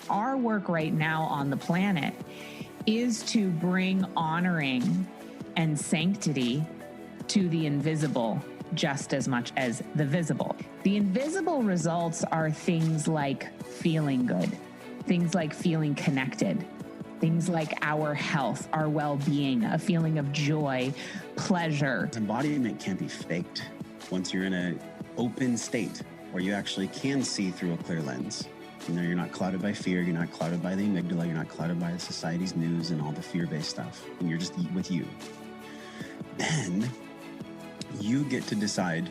our work right now on the planet is to bring honoring and sanctity to the invisible just as much as the visible. The invisible results are things like feeling good, things like feeling connected, things like our health, our well-being, a feeling of joy, pleasure. Embodiment can't be faked once you're in an open state where you actually can see through a clear lens. You know, you're not clouded by fear, you're not clouded by the amygdala, you're not clouded by society's news and all the fear-based stuff, and you're just with you. Then you get to decide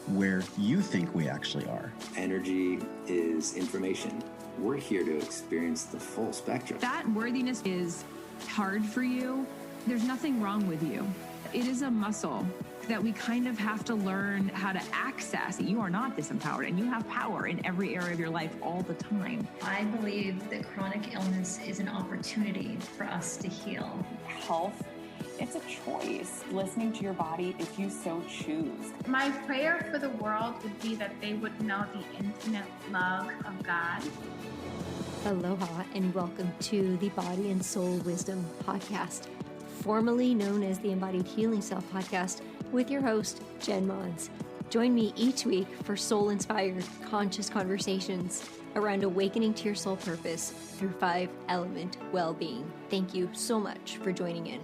where you think we actually are. Energy is information. We're here to experience the full spectrum. That worthiness is hard for you. There's nothing wrong with you. It is a muscle that we kind of have to learn how to access. You are not disempowered, and you have power in every area of your life all the time. I believe that chronic illness is an opportunity for us to heal. Health, it's a choice. Listening to your body if you so choose. My prayer for the world would be that they would know the infinite love of God. Aloha and welcome to the Body and Soul Wisdom Podcast, formerly known as the Embodied Healing Self Podcast, with your host, jenmons. Join me each week for soul-inspired, conscious conversations around awakening to your soul purpose through 5-element well-being. Thank you so much for joining in.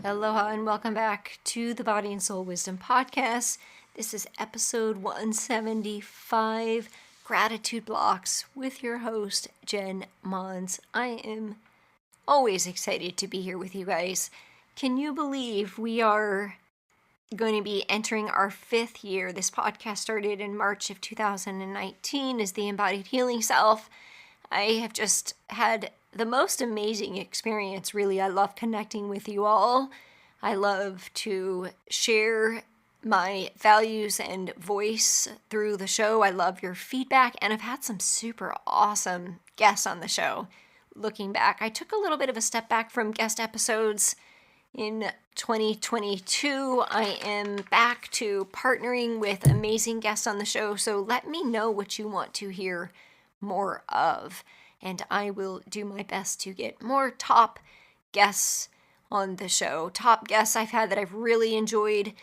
Aloha and welcome back to the Body and Soul Wisdom Podcast. This is episode 175, Gratitude Blocks, with your host, Jen Mons. I am always excited to be here with you guys. Can you believe we are going to be entering our 5th year? This podcast started in March of 2019 as the Embodied Healing Self. I have just had the most amazing experience, really. I love connecting with you all. I love to share my values and voice through the show. I love your feedback, and I've had some super awesome guests on the show. Looking back, I took a little bit of a step back from guest episodes in 2022. I am back to partnering with amazing guests on the show, so let me know what you want to hear more of, and I will do my best to get more top guests on the show. Top guests I've had that I've really enjoyed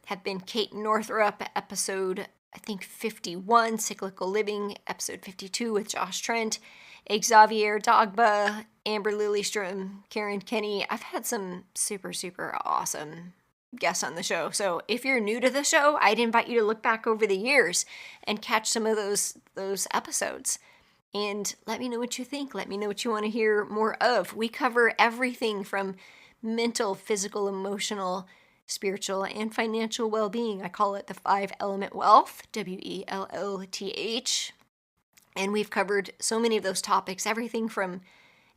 have been Kate Northrup, episode, I think, 51, Cyclical Living, episode 52 with Josh Trent, Xavier Dagba, Amber Lillystrom, Karen Kenny. I've had some super, super awesome guests on the show. So if you're new to the show, I'd invite you to look back over the years and catch some of those episodes. And let me know what you think. Let me know what you want to hear more of. We cover everything from mental, physical, emotional, spiritual, and financial well-being. I call it the 5-element wealth, WELLTH. And we've covered so many of those topics, everything from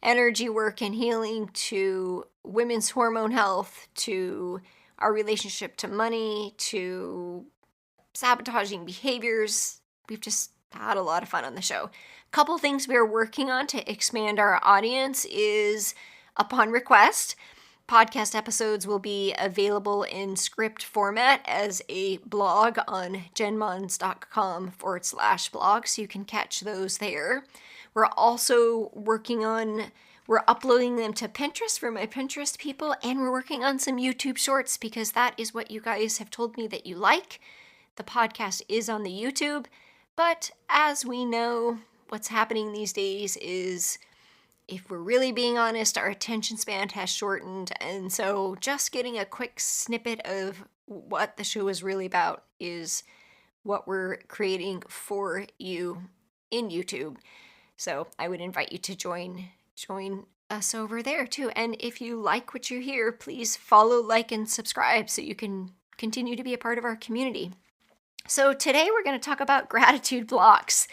energy work and healing to women's hormone health, to our relationship to money, to sabotaging behaviors. We've just had a lot of fun on the show. A couple things we're working on to expand our audience is, upon request, podcast episodes will be available in script format as a blog on jenmons.com/blog, so you can catch those there. We're also we're uploading them to Pinterest for my Pinterest people, and we're working on some YouTube shorts because that is what you guys have told me that you like. The podcast is on the YouTube, but as we know, what's happening these days is, if we're really being honest, our attention span has shortened, and so just getting a quick snippet of what the show is really about is what we're creating for you in YouTube. So I would invite you to join us over there too. And if you like what you hear, please follow, like, and subscribe so you can continue to be a part of our community. So today we're going to talk about gratitude blocks.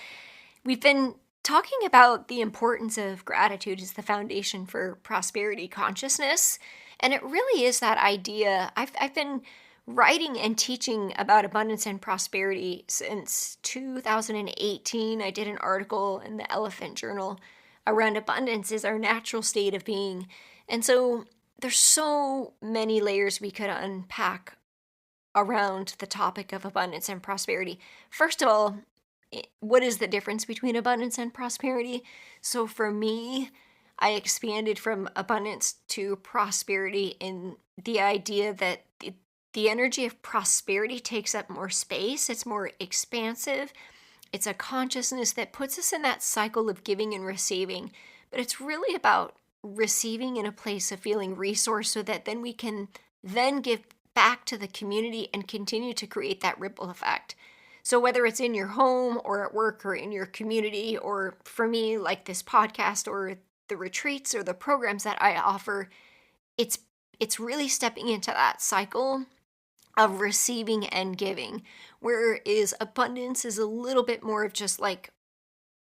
We've been talking about the importance of gratitude as the foundation for prosperity consciousness, and it really is that idea. I've been writing and teaching about abundance and prosperity since 2018. I did an article in the Elephant Journal around abundance is our natural state of being, and so there's so many layers we could unpack around the topic of abundance and prosperity. First of all, what is the difference between abundance and prosperity? So for me, I expanded from abundance to prosperity in the idea that the energy of prosperity takes up more space. It's more expansive. It's a consciousness that puts us in that cycle of giving and receiving. But it's really about receiving in a place of feeling resourced so that then we can then give back to the community and continue to create that ripple effect. So whether it's in your home or at work or in your community, or for me, like this podcast or the retreats or the programs that I offer, it's really stepping into that cycle of receiving and giving, whereas abundance is a little bit more of just like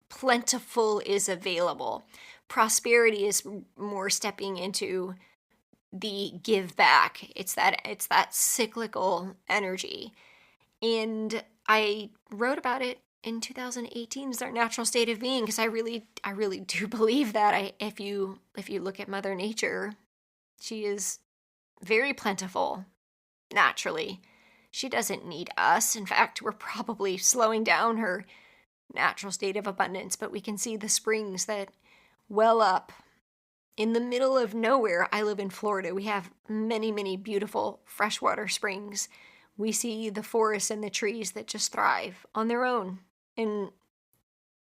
plentiful is available. Prosperity is more stepping into the give back. It's that cyclical energy. And I wrote about it in 2018 as our natural state of being, because I really do believe that. If you look at Mother Nature, she is very plentiful naturally. She doesn't need us. In fact, we're probably slowing down her natural state of abundance, but we can see the springs that well up in the middle of nowhere. I live in Florida. We have many, many beautiful freshwater springs. We see the forests and the trees that just thrive on their own. And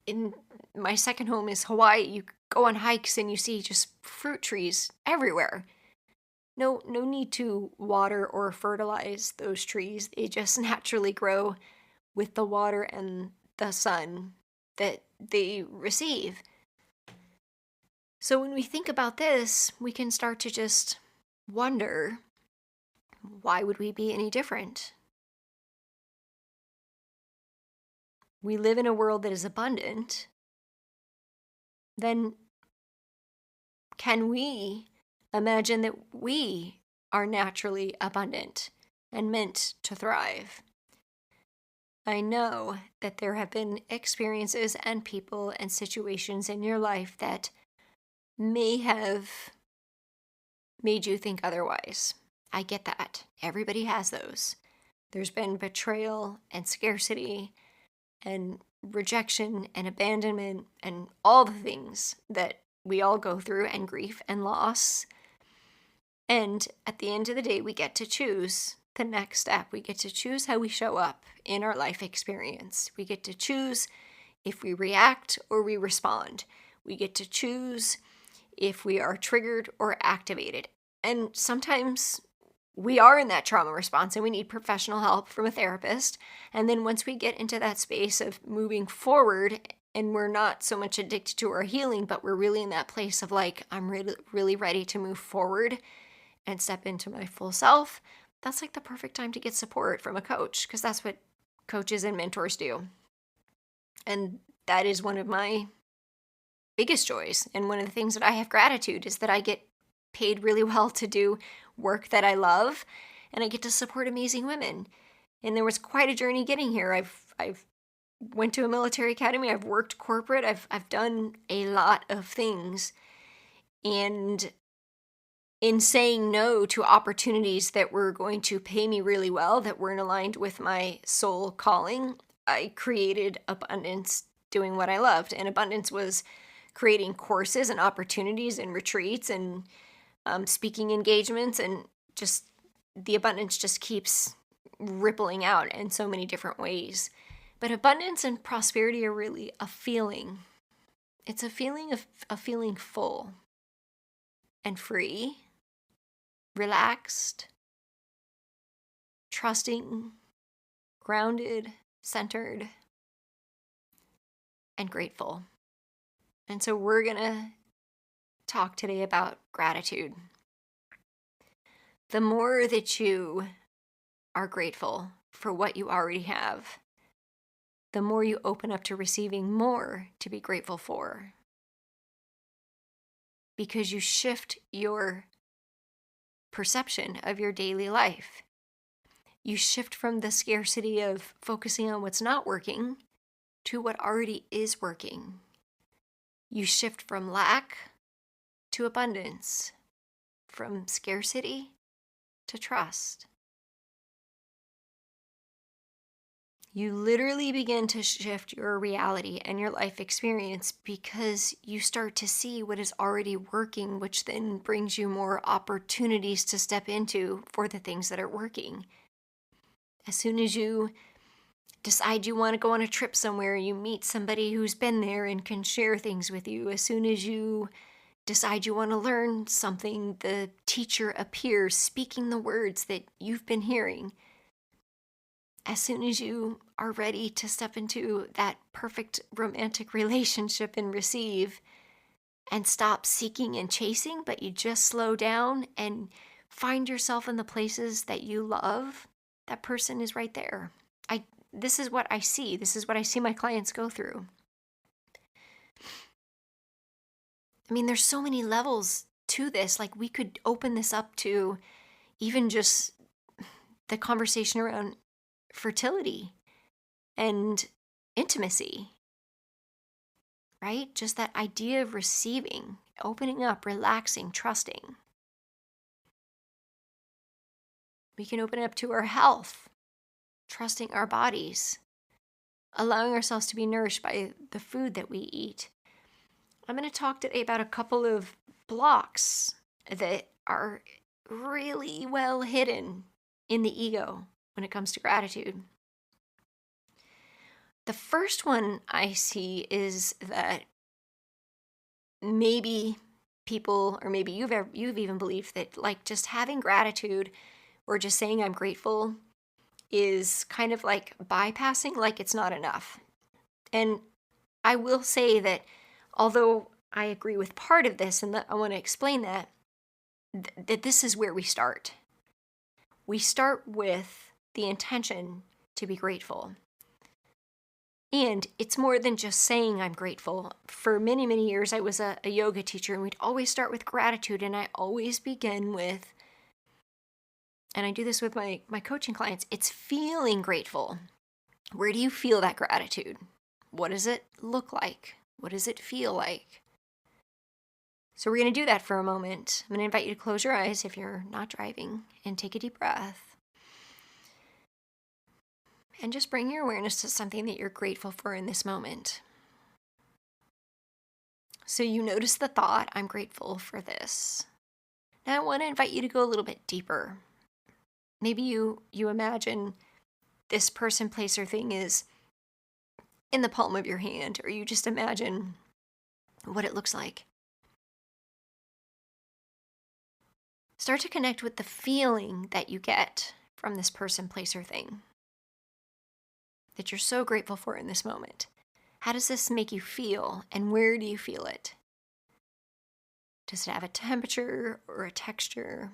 in my second home is Hawaii. You go on hikes and you see just fruit trees everywhere. No need to water or fertilize those trees. They just naturally grow with the water and the sun that they receive. So when we think about this, we can start to just wonder, why would we be any different? We live in a world that is abundant. Then can we imagine that we are naturally abundant and meant to thrive? I know that there have been experiences and people and situations in your life that may have made you think otherwise. I get that. Everybody has those. There's been betrayal and scarcity and rejection and abandonment and all the things that we all go through, and grief and loss. And at the end of the day, we get to choose the next step. We get to choose how we show up in our life experience. We get to choose if we react or we respond. We get to choose if we are triggered or activated. And sometimes we are in that trauma response and we need professional help from a therapist. And then once we get into that space of moving forward, and we're not so much addicted to our healing, but we're really in that place of like, I'm really ready to move forward and step into my full self, that's like the perfect time to get support from a coach, because that's what coaches and mentors do. And that is one of my biggest joys. And one of the things that I have gratitude is that I get paid really well to do work that I love, and I get to support amazing women. And there was quite a journey getting here. I've went to a military academy. I've worked corporate. I've done a lot of things. And in saying no to opportunities that were going to pay me really well, that weren't aligned with my soul calling, I created abundance doing what I loved. And abundance was creating courses and opportunities and retreats and speaking engagements, and just the abundance just keeps rippling out in so many different ways. But abundance and prosperity are really a feeling. It's a feeling of feeling full and free, relaxed, trusting, grounded, centered, and grateful. And so we're going to talk today about gratitude. The more that you are grateful for what you already have, the more you open up to receiving more to be grateful for. Because you shift your perception of your daily life. You shift from the scarcity of focusing on what's not working to what already is working. You shift from lack to abundance, from scarcity to trust. You literally begin to shift your reality and your life experience because you start to see what is already working, which then brings you more opportunities to step into for the things that are working. As soon as you decide you want to go on a trip somewhere, you meet somebody who's been there and can share things with you. As soon as you decide you want to learn something, the teacher appears speaking the words that you've been hearing. As soon as you are ready to step into that perfect romantic relationship and receive and stop seeking and chasing, but you just slow down and find yourself in the places that you love, that person is right there. This is what I see. This is what I see my clients go through. I mean, there's so many levels to this. Like, we could open this up to even just the conversation around fertility and intimacy, right? Just that idea of receiving, opening up, relaxing, trusting. We can open it up to our health, trusting our bodies, allowing ourselves to be nourished by the food that we eat. I'm going to talk today about a couple of blocks that are really well hidden in the ego when it comes to gratitude. The first one I see is that maybe people, or maybe you've even believed that, like, just having gratitude or just saying I'm grateful is kind of like bypassing, like it's not enough. And I will say that although I agree with part of this, and I want to explain that this is where we start. We start with the intention to be grateful. And it's more than just saying I'm grateful. For many, many years, I was a yoga teacher, and we'd always start with gratitude. And I always begin with, and I do this with my coaching clients, it's feeling grateful. Where do you feel that gratitude? What does it look like? What does it feel like? So we're going to do that for a moment. I'm going to invite you to close your eyes if you're not driving and take a deep breath. And just bring your awareness to something that you're grateful for in this moment. So you notice the thought, I'm grateful for this. Now I want to invite you to go a little bit deeper. Maybe you imagine this person, place, or thing is in the palm of your hand, or you just imagine what it looks like. Start to connect with the feeling that you get from this person, place, or thing that you're so grateful for in this moment. How does this make you feel, and where do you feel it? Does it have a temperature or a texture?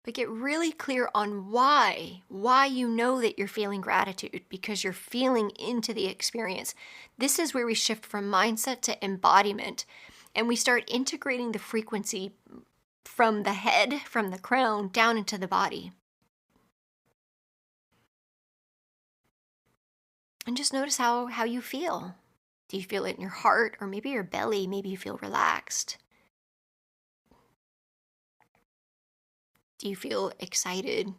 But get really clear on why you know that you're feeling gratitude, because you're feeling into the experience. This is where we shift from mindset to embodiment, and we start integrating the frequency from the head, from the crown, down into the body. And just notice how you feel. Do you feel it in your heart, or maybe your belly? Maybe you feel relaxed. Do you feel excited?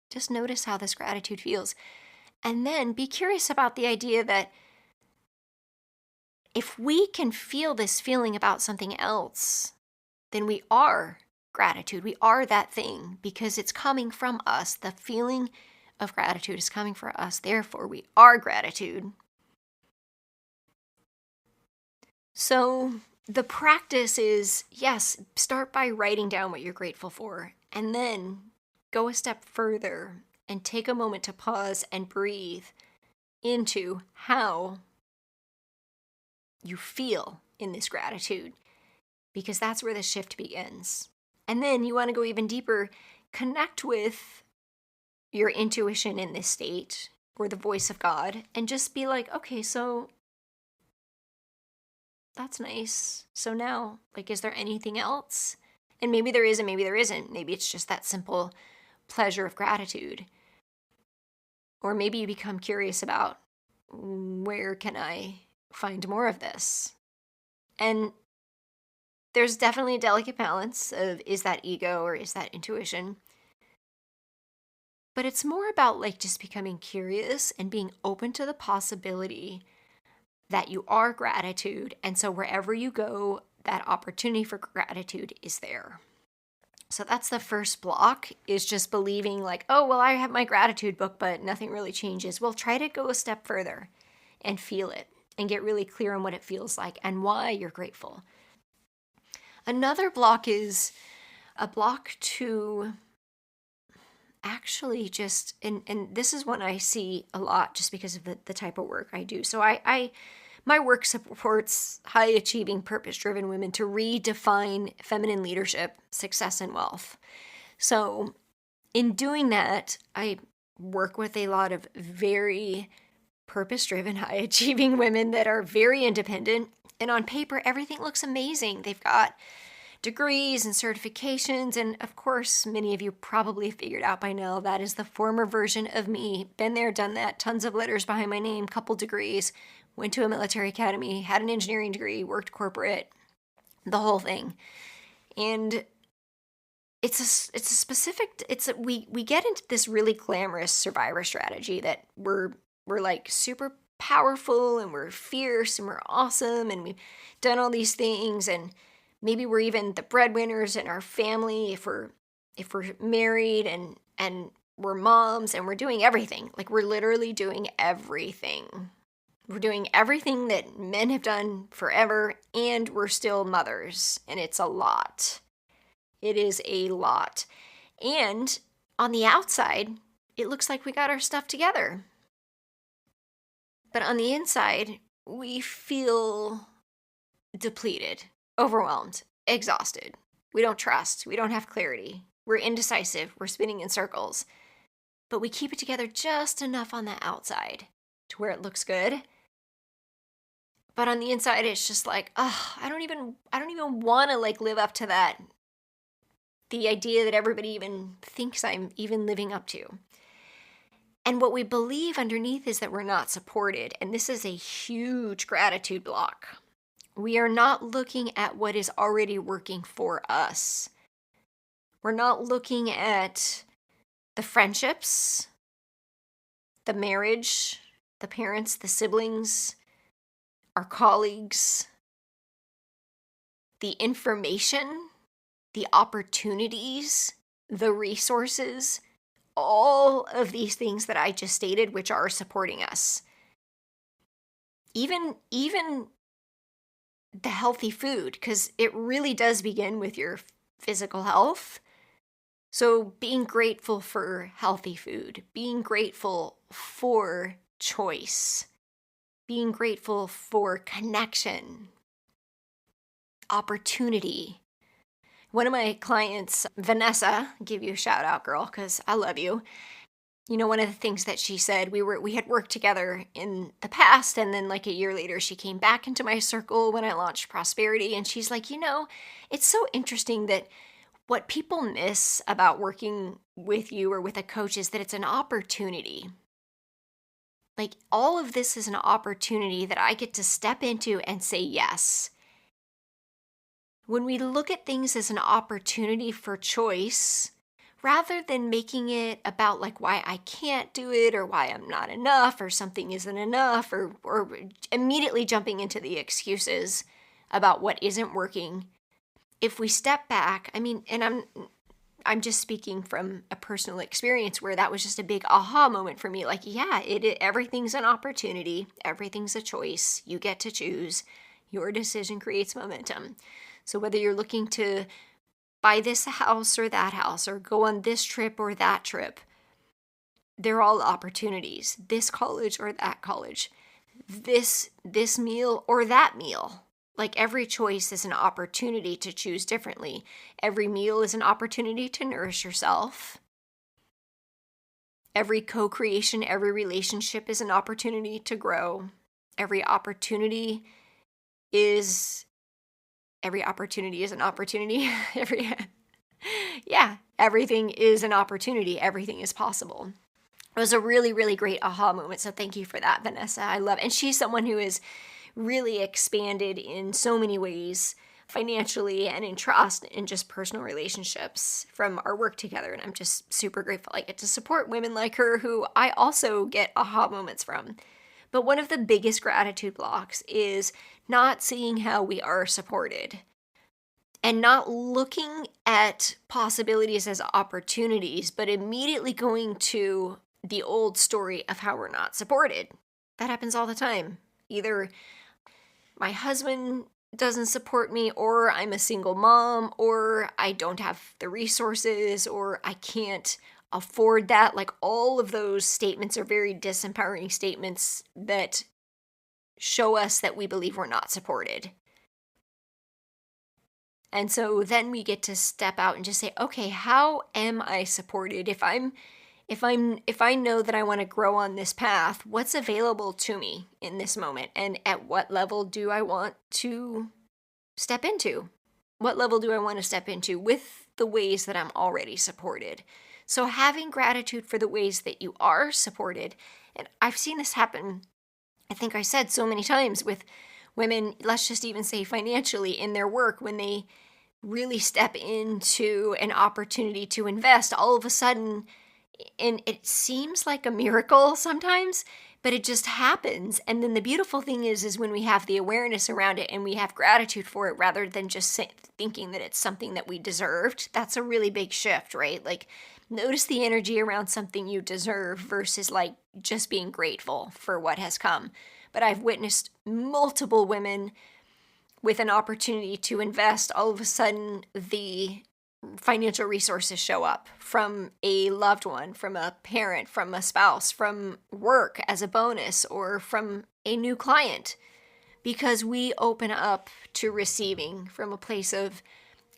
Just notice how this gratitude feels. And then be curious about the idea that if we can feel this feeling about something else, then we are gratitude. We are that thing because it's coming from us. The feeling of gratitude is coming from us. Therefore, we are gratitude. So the practice is, yes, start by writing down what you're grateful for, and then go a step further and take a moment to pause and breathe into how you feel in this gratitude, because that's where the shift begins. And then you want to go even deeper, connect with your intuition in this state, or the voice of God, and just be like, okay, so that's nice. So now, like, is there anything else? And maybe there is, and maybe there isn't. Maybe it's just that simple pleasure of gratitude. Or maybe you become curious about, where can I find more of this? And there's definitely a delicate balance of, is that ego or is that intuition? But it's more about like just becoming curious and being open to the possibility that you are gratitude. And so wherever you go, that opportunity for gratitude is there. So that's the first block, is just believing like, oh, well, I have my gratitude book, but nothing really changes. Well, try to go a step further and feel it and get really clear on what it feels like and why you're grateful. Another block is a block to actually just, and this is one I see a lot just because of the type of work I do. So my work supports high-achieving, purpose-driven women to redefine feminine leadership, success, and wealth. So in doing that, I work with a lot of very purpose-driven, high-achieving women that are very independent. And on paper, everything looks amazing. They've got degrees and certifications. And of course, many of you probably figured out by now that is the former version of me. Been there, done that, tons of letters behind my name, couple degrees. Went to a military academy, had an engineering degree, worked corporate, the whole thing. And we get into this really glamorous survivor strategy that we're like super powerful and we're fierce and we're awesome and we've done all these things, and maybe we're even the breadwinners in our family if we're married and we're moms and we're doing everything. Like we're literally doing everything. We're doing everything that men have done forever, and we're still mothers, and it's a lot. It is a lot. And on the outside, it looks like we got our stuff together. But on the inside, we feel depleted, overwhelmed, exhausted. We don't trust. We don't have clarity. We're indecisive. We're spinning in circles. But we keep it together just enough on the outside to where it looks good. But on the inside, it's just like, oh, I don't even want to like live up to that. The idea that everybody even thinks I'm even living up to. And what we believe underneath is that we're not supported. And this is a huge gratitude block. We are not looking at what is already working for us. We're not looking at the friendships, the marriage, the parents, the siblings, our colleagues, the information, the opportunities, the resources, all of these things that I just stated, which are supporting us. Even the healthy food, because it really does begin with your physical health. So being grateful for healthy food, being grateful for choice, being grateful for connection, opportunity. One of my clients, Vanessa, I'll give you a shout out, girl, because I love you. You know, one of the things that she said, we had worked together in the past, and then like a year later, she came back into my circle when I launched Prosperity, and she's like, you know, it's so interesting that what people miss about working with you or with a coach is that it's an opportunity. Like all of this is an opportunity that I get to step into and say yes. When we look at things as an opportunity for choice, rather than making it about like why I can't do it or why I'm not enough or something isn't enough or immediately jumping into the excuses about what isn't working, if we step back, I mean, and I'm just speaking from a personal experience where that was just a big aha moment for me. Like, yeah, everything's an opportunity. Everything's a choice. You get to choose. Your decision creates momentum. So whether you're looking to buy this house or that house or go on this trip or that trip, they're all opportunities. This college or that college. This meal or that meal. Like every choice is an opportunity to choose differently. Every meal is an opportunity to nourish yourself. Every co-creation, every relationship is an opportunity to grow. Every opportunity is an opportunity. Everything is an opportunity. Everything is possible. It was a really, really great aha moment. So thank you for that, Vanessa. I love it. And she's someone who is really expanded in so many ways financially and in trust and just personal relationships from our work together. And I'm just super grateful I get to support women like her who I also get aha moments from. But one of the biggest gratitude blocks is not seeing how we are supported and not looking at possibilities as opportunities, but immediately going to the old story of how we're not supported. That happens all the time. Either my husband doesn't support me, or I'm a single mom, or I don't have the resources, or I can't afford that. Like, all of those statements are very disempowering statements that show us that we believe we're not supported. And so then we get to step out and just say, okay, how am I supported? If I know that I want to grow on this path, what's available to me in this moment? And at what level do I want to step into? What level do I want to step into with the ways that I'm already supported? So having gratitude for the ways that you are supported, and I've seen this happen, I think I said so many times with women, let's just even say financially, in their work, when they really step into an opportunity to invest, all of a sudden, and it seems like a miracle sometimes, but it just happens. And then the beautiful thing is when we have the awareness around it and we have gratitude for it rather than just thinking that it's something that we deserved. That's a really big shift, right? Like, notice the energy around something you deserve versus like just being grateful for what has come. But I've witnessed multiple women with an opportunity to invest, all of a sudden the financial resources show up from a loved one, from a parent, from a spouse, from work as a bonus, or from a new client, because we open up to receiving from a place of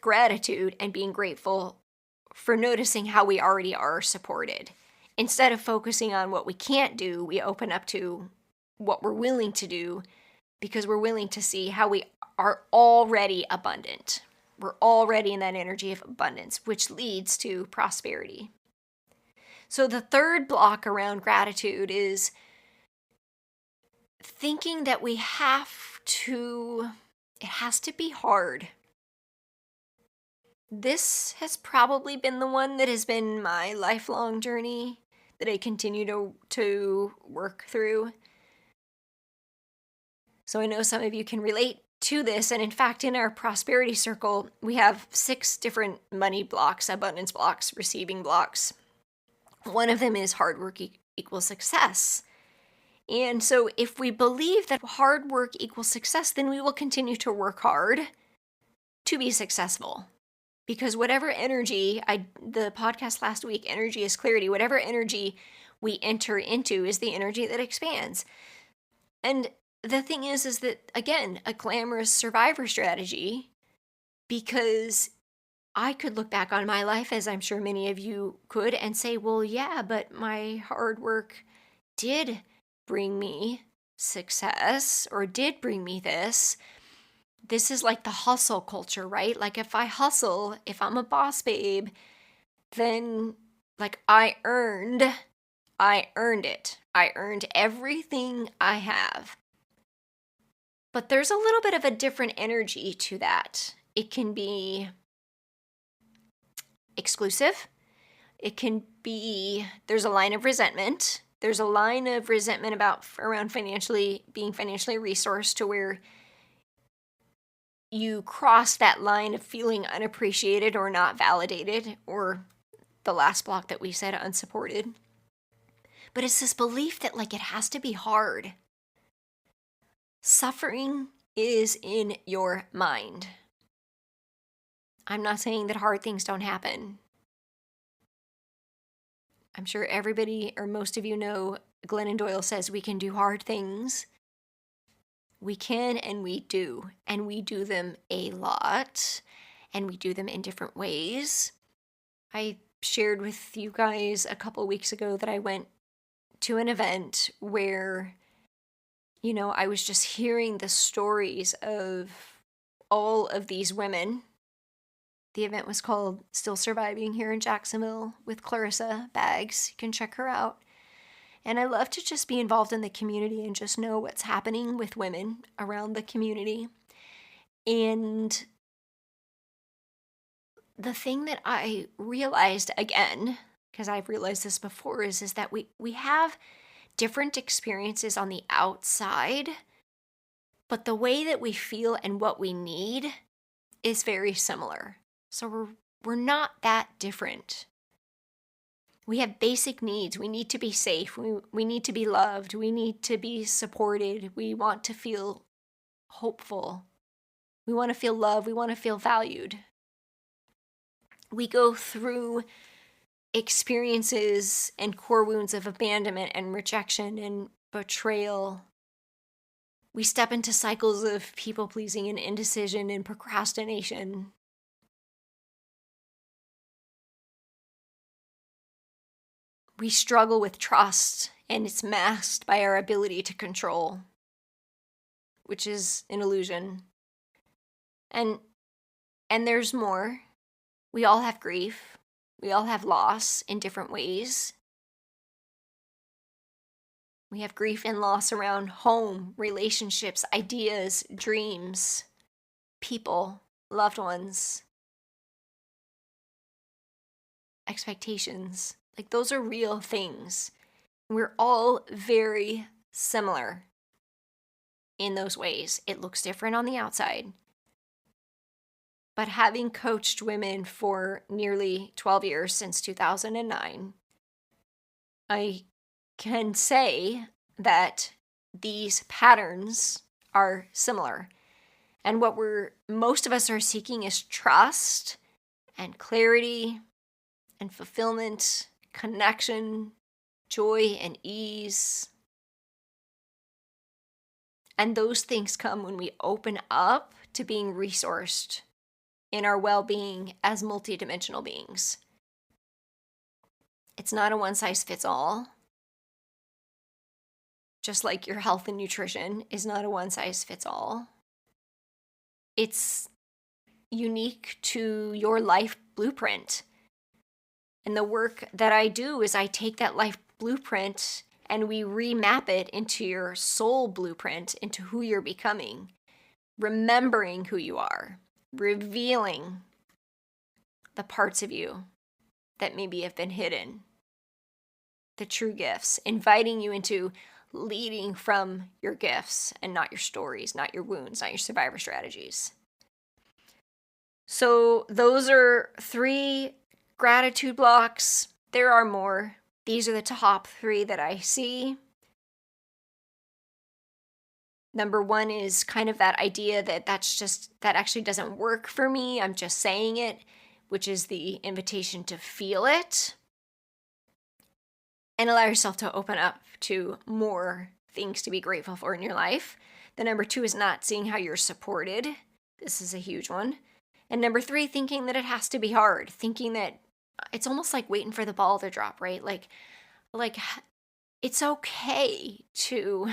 gratitude and being grateful for noticing how we already are supported. Instead of focusing on what we can't do, we open up to what we're willing to do because we're willing to see how we are already abundant. We're already in that energy of abundance, which leads to prosperity. So the third block around gratitude is thinking that it has to be hard. This has probably been the one that has been my lifelong journey that I continue to work through. So I know some of you can relate to this, and in fact, in our prosperity circle, we have 6 different money blocks, abundance blocks, receiving blocks. One of them is hard work equals success. And so if we believe that hard work equals success, then we will continue to work hard to be successful. Because whatever energy, the podcast last week, energy is clarity, whatever energy we enter into is the energy that expands. And the thing is that, again, a glamorous survivor strategy, because I could look back on my life, as I'm sure many of you could, and say, well, yeah, but my hard work did bring me success, or did bring me this. This is like the hustle culture, right? Like, if I hustle, if I'm a boss babe, then like I earned it. I earned everything I have. But there's a little bit of a different energy to that. It can be exclusive. It can be, there's a line of resentment. There's a line of resentment around being financially resourced, to where you cross that line of feeling unappreciated or not validated, or the last block that we said, unsupported. But it's this belief that like it has to be hard. Suffering is in your mind. I'm not saying that hard things don't happen. I'm sure everybody, or most of you, know Glennon Doyle says we can do hard things. We can, and we do. And we do them a lot. And we do them in different ways. I shared with you guys a couple weeks ago that I went to an event where, I was just hearing the stories of all of these women. The event was called Still Surviving here in Jacksonville with Clarissa Baggs. You can check her out. And I love to just be involved in the community and just know what's happening with women around the community. And the thing that I realized again, because I've realized this before, is that we have different experiences on the outside, but the way that we feel and what we need is very similar. So we're not that different. We have basic needs. We need to be safe. We need to be loved. We need to be supported. We want to feel hopeful. We want to feel loved. We want to feel valued. We go through experiences and core wounds of abandonment and rejection and betrayal. We step into cycles of people pleasing and indecision and procrastination. We struggle with trust, and it's masked by our ability to control, which is an illusion. And there's more. We all have grief. We all have loss in different ways. We have grief and loss around home, relationships, ideas, dreams, people, loved ones, expectations. Like, those are real things. We're all very similar in those ways. It looks different on the outside. But having coached women for nearly 12 years since 2009, I can say that these patterns are similar. And what most of us are seeking is trust and clarity and fulfillment, connection, joy and ease. And those things come when we open up to being resourced in our well-being as multidimensional beings. It's not a one-size-fits-all. Just like your health and nutrition is not a one-size-fits-all. It's unique to your life blueprint. And the work that I do is I take that life blueprint and we remap it into your soul blueprint, into who you're becoming, remembering who you are, revealing the parts of you that maybe have been hidden, the true gifts, inviting you into leading from your gifts and not your stories, not your wounds, not your survivor strategies. So those are 3 gratitude blocks. There are more. These are the top 3 that I see. Number 1 is kind of that idea that that actually doesn't work for me. I'm just saying it, which is the invitation to feel it and allow yourself to open up to more things to be grateful for in your life. The number 2 is not seeing how you're supported. This is a huge one. And number 3, thinking that it has to be hard, thinking that it's almost like waiting for the ball to drop, right? Like it's okay to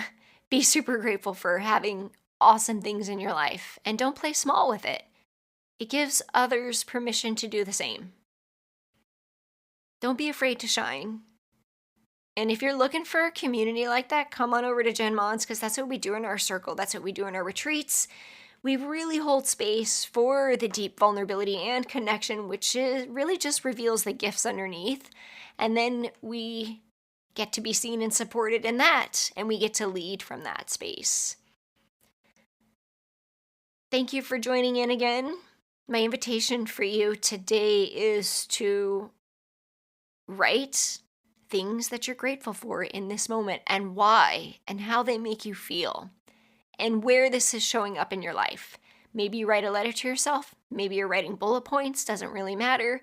be super grateful for having awesome things in your life, and don't play small with it. It gives others permission to do the same. Don't be afraid to shine. And if you're looking for a community like that, come on over to jenmons, because that's what we do in our circle. That's what we do in our retreats. We really hold space for the deep vulnerability and connection, which really just reveals the gifts underneath. And then we get to be seen and supported in that, and we get to lead from that space. Thank you for joining in again. My invitation for you today is to write things that you're grateful for in this moment and why and how they make you feel and where this is showing up in your life. Maybe you write a letter to yourself. Maybe you're writing bullet points. Doesn't really matter.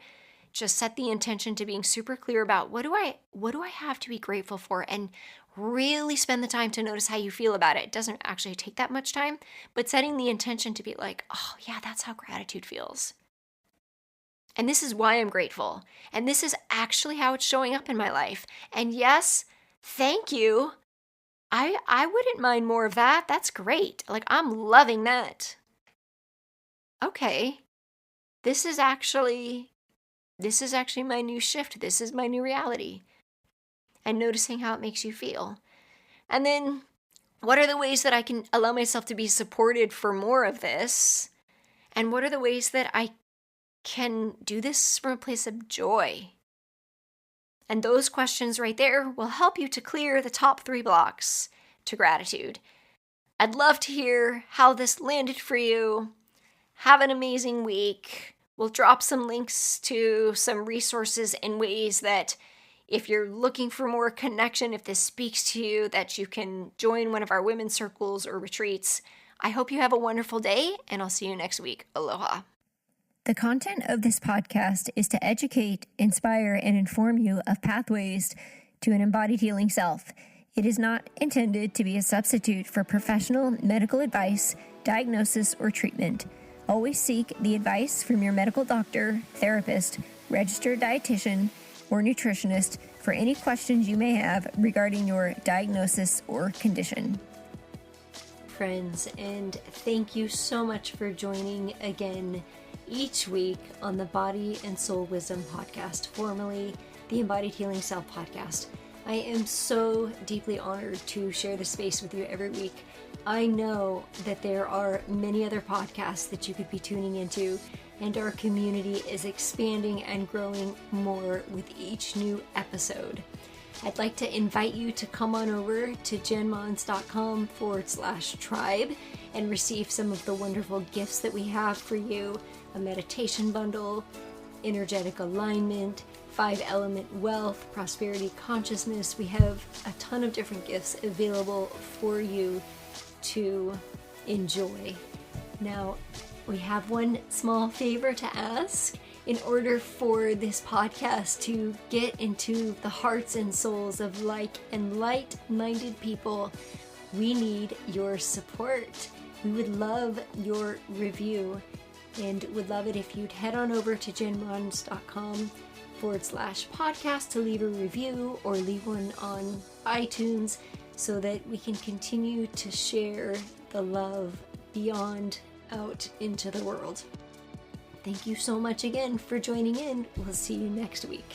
Just set the intention to being super clear about what do I have to be grateful for, and really spend the time to notice how you feel about it. It doesn't actually take that much time, but setting the intention to be like, oh yeah, that's how gratitude feels. And this is why I'm grateful. And this is actually how it's showing up in my life. And yes, thank you. I wouldn't mind more of that. That's great. Like, I'm loving that. Okay. This is actually my new shift. This is my new reality. And noticing how it makes you feel. And then, what are the ways that I can allow myself to be supported for more of this? And what are the ways that I can do this from a place of joy? And those questions right there will help you to clear the top 3 blocks to gratitude. I'd love to hear how this landed for you. Have an amazing week. We'll drop some links to some resources and ways that if you're looking for more connection, if this speaks to you, that you can join one of our women's circles or retreats. I hope you have a wonderful day, and I'll see you next week. Aloha. The content of this podcast is to educate, inspire, and inform you of pathways to an embodied healing self. It is not intended to be a substitute for professional medical advice, diagnosis, or treatment. Always seek the advice from your medical doctor, therapist, registered dietitian, or nutritionist for any questions you may have regarding your diagnosis or condition. Friends, and thank you so much for joining again each week on the Body and Soul Wisdom Podcast, formerly the Embodied Healing Self Podcast. I am so deeply honored to share this space with you every week. I know that there are many other podcasts that you could be tuning into, and our community is expanding and growing more with each new episode. I'd like to invite you to come on over to jenmons.com/tribe and receive some of the wonderful gifts that we have for you. A meditation bundle, energetic alignment, 5-element wealth, prosperity consciousness. We have a ton of different gifts available for you to enjoy. Now, we have one small favor to ask. In order for this podcast to get into the hearts and souls of like and light-minded people, we need your support. We would love your review and would love it if you'd head on over to jenmons.com/podcast to leave a review or leave one on iTunes so that we can continue to share the love beyond out into the world. Thank you so much again for joining in. We'll see you next week.